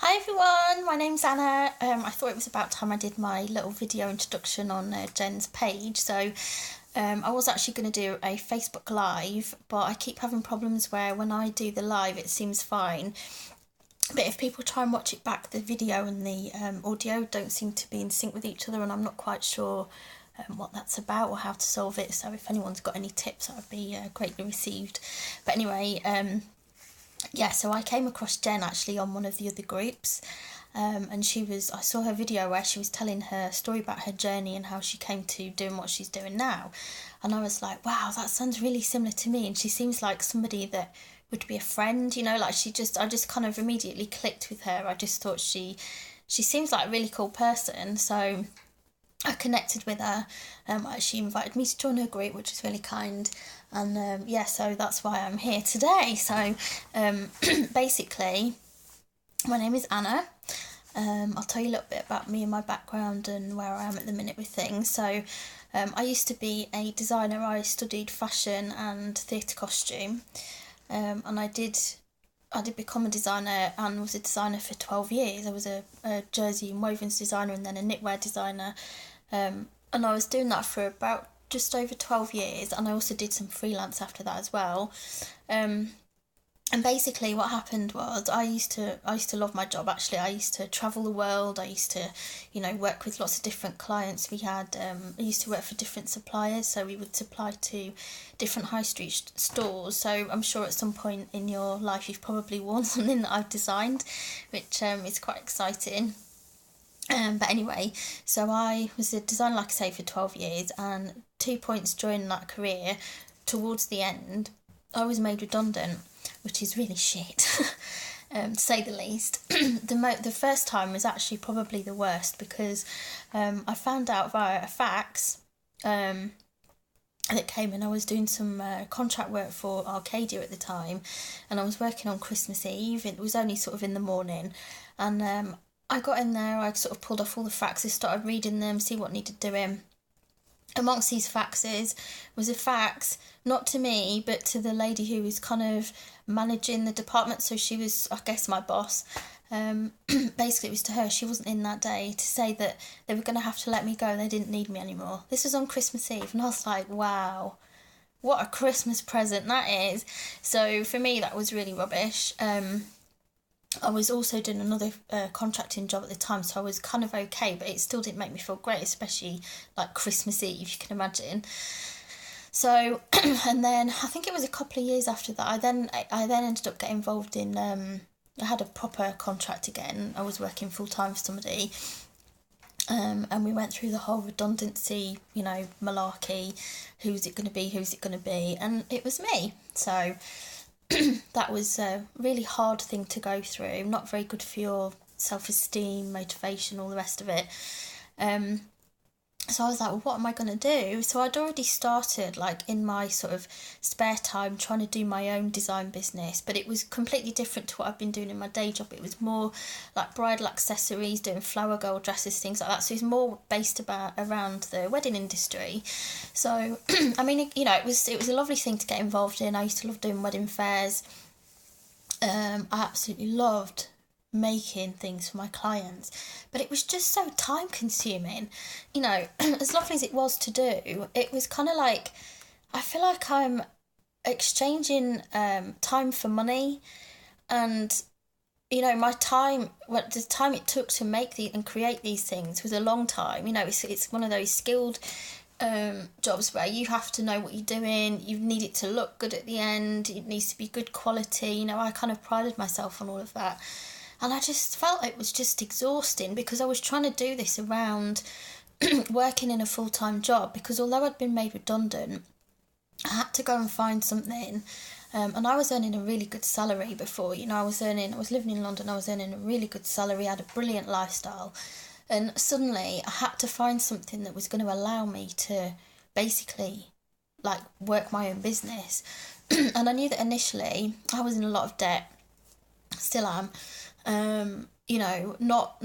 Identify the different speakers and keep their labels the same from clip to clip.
Speaker 1: Hi everyone, my name's Anna. I thought it was about time I did my little video introduction on Jen's page. I was actually going to do a Facebook Live, but I keep having problems where when I do the live it seems fine. But if people try and watch it back, the video and the audio don't seem to be in sync with each other, and I'm not quite sure what that's about or how to solve it. So if anyone's got any tips, that would be greatly received. But anyway, so I came across Jen actually on one of the other groups, and I saw her video where she was telling her story about her journey and how she came to doing what she's doing now. And I was like, wow, that sounds really similar to me. And she seems like somebody that would be a friend, I just kind of immediately clicked with her. I just thought she seems like a really cool person. So I connected with her. She invited me to join her group, which was really kind. And so that's why I'm here today. So basically, my name is Anna. I'll tell you a little bit about me and my background and where I am at the minute with things. So I used to be a designer. I studied fashion and theatre costume. And I did become a designer and was a designer for 12 years. I was a jersey and wovens designer and then a knitwear designer. And I was doing that for about just over 12 years, and I also did some freelance after that as well. And basically what happened was I used to love my job. Actually, I used to travel the world. I used to work with lots of different clients. I used to work for different suppliers, so we would supply to different high street stores. So I'm sure at some point in your life you've probably worn something that I've designed, which is quite exciting. But anyway, so I was a designer, like I say, for 12 years, and 2 points during that career, towards the end, I was made redundant, which is really shit, to say the least. The first time was actually probably the worst, because I found out via a fax that came in. I was doing some contract work for Arcadia at the time, and I was working on Christmas Eve. It was only sort of in the morning, and I got in there, I sort of pulled off all the faxes, started reading them, see what needed doing. Amongst these faxes was a fax, not to me, but to the lady who was kind of managing the department, so she was, I guess, my boss. Basically, it was to her, she wasn't in that day, to say that they were going to have to let me go, they didn't need me anymore. This was on Christmas Eve, and I was like, wow, what a Christmas present that is. So for me, that was really rubbish. I was also doing another contracting job at the time, so I was kind of okay, but it still didn't make me feel great, especially like Christmas Eve, you can imagine. So, and then I think it was a couple of years after that, I then ended up getting involved in, I had a proper contract again. I was working full time for somebody, and we went through the whole redundancy, malarkey. Who's it going to be? And it was me. So that was a really hard thing to go through, not very good for your self-esteem, motivation, all the rest of it. So I was like, well, what am I going to do? So I'd already started, like, in my sort of spare time trying to do my own design business, but it was completely different to what I've been doing in my day job. It was more like bridal accessories, doing flower girl dresses, things like that. So it's more based around the wedding industry. So, I mean, it was a lovely thing to get involved in. I used to love doing wedding fairs. I absolutely loved making things for my clients, but it was just so time consuming. As lovely as it was to do, it was kind of like, I feel like I'm exchanging time for money. And my time, the time it took to make and create these things was a long time. It's one of those skilled jobs where you have to know what you're doing, you need it to look good at the end, it needs to be good quality. I kind of prided myself on all of that. And I just felt it was just exhausting, because I was trying to do this around working in a full-time job, because although I'd been made redundant, I had to go and find something. And I was earning a really good salary before. I was living in London, I was earning a really good salary, I had a brilliant lifestyle. And suddenly I had to find something that was going to allow me to basically, like, work my own business. And I knew that initially I was in a lot of debt, still am.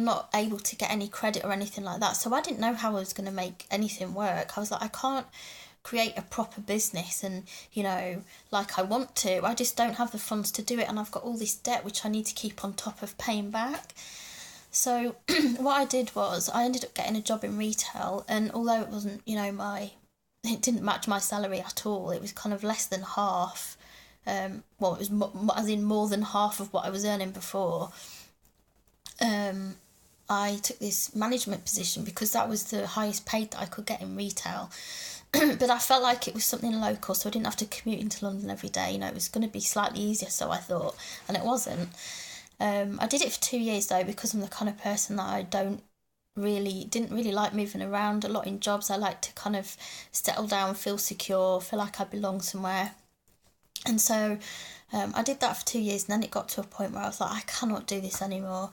Speaker 1: Not able to get any credit or anything like that. So I didn't know how I was going to make anything work. I was like, I can't create a proper business and, you know, like I want to. I just don't have the funds to do it, and I've got all this debt which I need to keep on top of paying back. So what I did was I ended up getting a job in retail, and although it wasn't, you know, it didn't match my salary at all. It was kind of less than half. Well, it was as in more than half of what I was earning before. I took this management position because that was the highest paid that I could get in retail. But I felt like it was something local, so I didn't have to commute into London every day. You know, it was going to be slightly easier, so I thought, and it wasn't. I did it for 2 years though, because I'm the kind of person that I didn't really like moving around a lot in jobs. I like to kind of settle down, feel secure, feel like I belong somewhere. And so I did that for 2 years, and then it got to a point where I was like, I cannot do this anymore.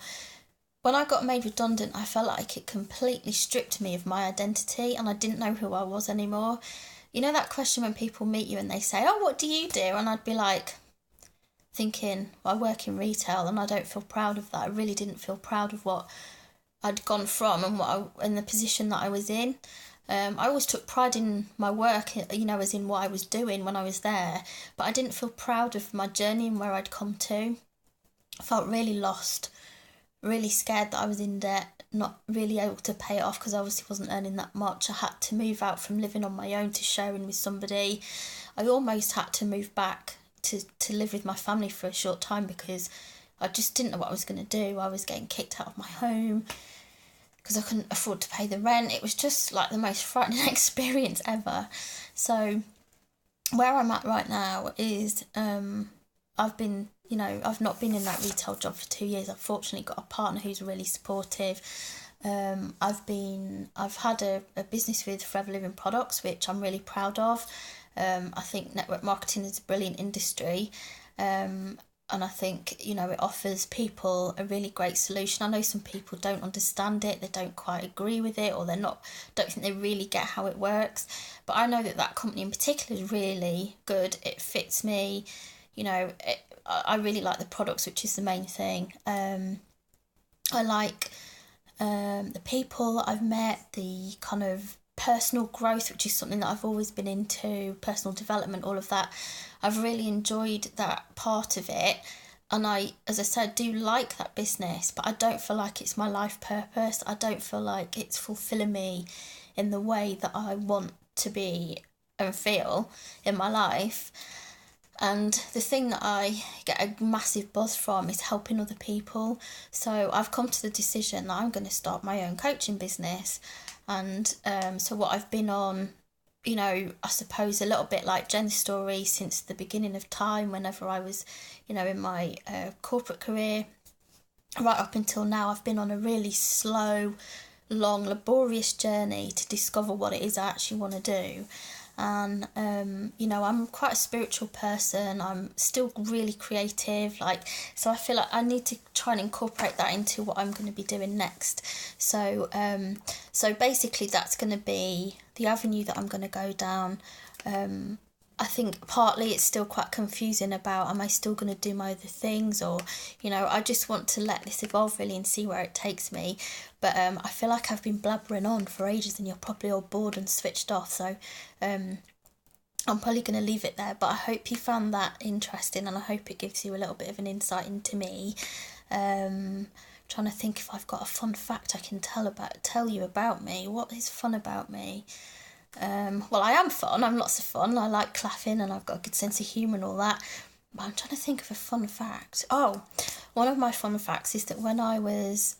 Speaker 1: When I got made redundant, I felt like it completely stripped me of my identity, and I didn't know who I was anymore. You know that question when people meet you and they say, oh, what do you do? And I'd be like, thinking, well, I work in retail and I don't feel proud of that. I really didn't feel proud of what I'd gone from and the position that I was in. I always took pride in my work, you know, as in what I was doing when I was there, but I didn't feel proud of my journey and where I'd come to. I felt really lost, really scared that I was in debt, not really able to pay it off because I obviously wasn't earning that much. I had to move out from living on my own to sharing with somebody. I almost had to move back to live with my family for a short time because I just didn't know what I was going to do. I was getting kicked out of my home because I couldn't afford to pay the rent. It was just like the most frightening experience ever. So where I'm at right now is I've not been in that retail job for 2 years. I've fortunately got a partner who's really supportive. I've had a business with Forever Living products, which I'm really proud of. I think network marketing is a brilliant industry. And I think, you know, it offers people a really great solution. I know some people don't understand it, they don't quite agree with it, or don't think they really get how it works. But I know that company in particular is really good. It fits me, you know, I really like the products, which is the main thing. I like the people I've met, the kind of personal growth, which is something that I've always been into, personal development, all of that. I've really enjoyed that part of it, and I, as I said, do like that business, but I don't feel like it's my life purpose. I don't feel like it's fulfilling me in the way that I want to be and feel in my life. And the thing that I get a massive buzz from is helping other people. So I've come to the decision that I'm going to start my own coaching business. And so what I've been on, you know, I suppose a little bit like Jen's story since the beginning of time, whenever I was, you know, in my corporate career, right up until now, I've been on a really slow, long, laborious journey to discover what it is I actually want to do. And you know, I'm quite a spiritual person. I'm still really creative, so I feel like I need to try and incorporate that into what I'm going to be doing next. So basically that's going to be the avenue that I'm going to go down. I think partly it's still quite confusing about, am I still going to do my other things, or, you know, I just want to let this evolve really and see where it takes me. But I feel like I've been blabbering on for ages and you're probably all bored and switched off. So I'm probably going to leave it there. But I hope you found that interesting, and I hope it gives you a little bit of an insight into me. Trying to think if I've got a fun fact I can tell you about me. What is fun about me? Well, I am fun. I'm lots of fun. I like laughing and I've got a good sense of humour and all that. But I'm trying to think of a fun fact. Oh, one of my fun facts is that when I was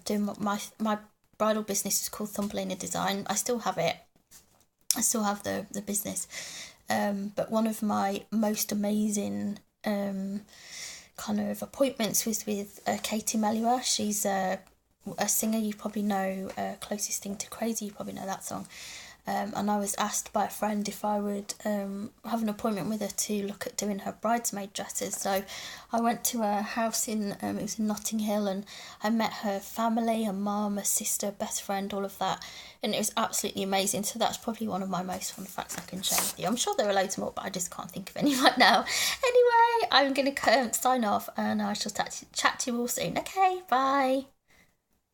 Speaker 1: doing my bridal business is called Thumbelina Design. I still have it. I still have the business. But one of my most amazing kind of appointments was with Katie Melua. She's a singer. You probably know Closest Thing to Crazy. You probably know that song. And I was asked by a friend if I would have an appointment with her to look at doing her bridesmaid dresses. So I went to her house it was in Notting Hill, and I met her family, her mum, her sister, best friend, all of that. And it was absolutely amazing. So that's probably one of my most fun facts I can share with you. I'm sure there are loads more, but I just can't think of any right now. Anyway, I'm going to sign off, and I shall chat to you all soon. Okay, bye.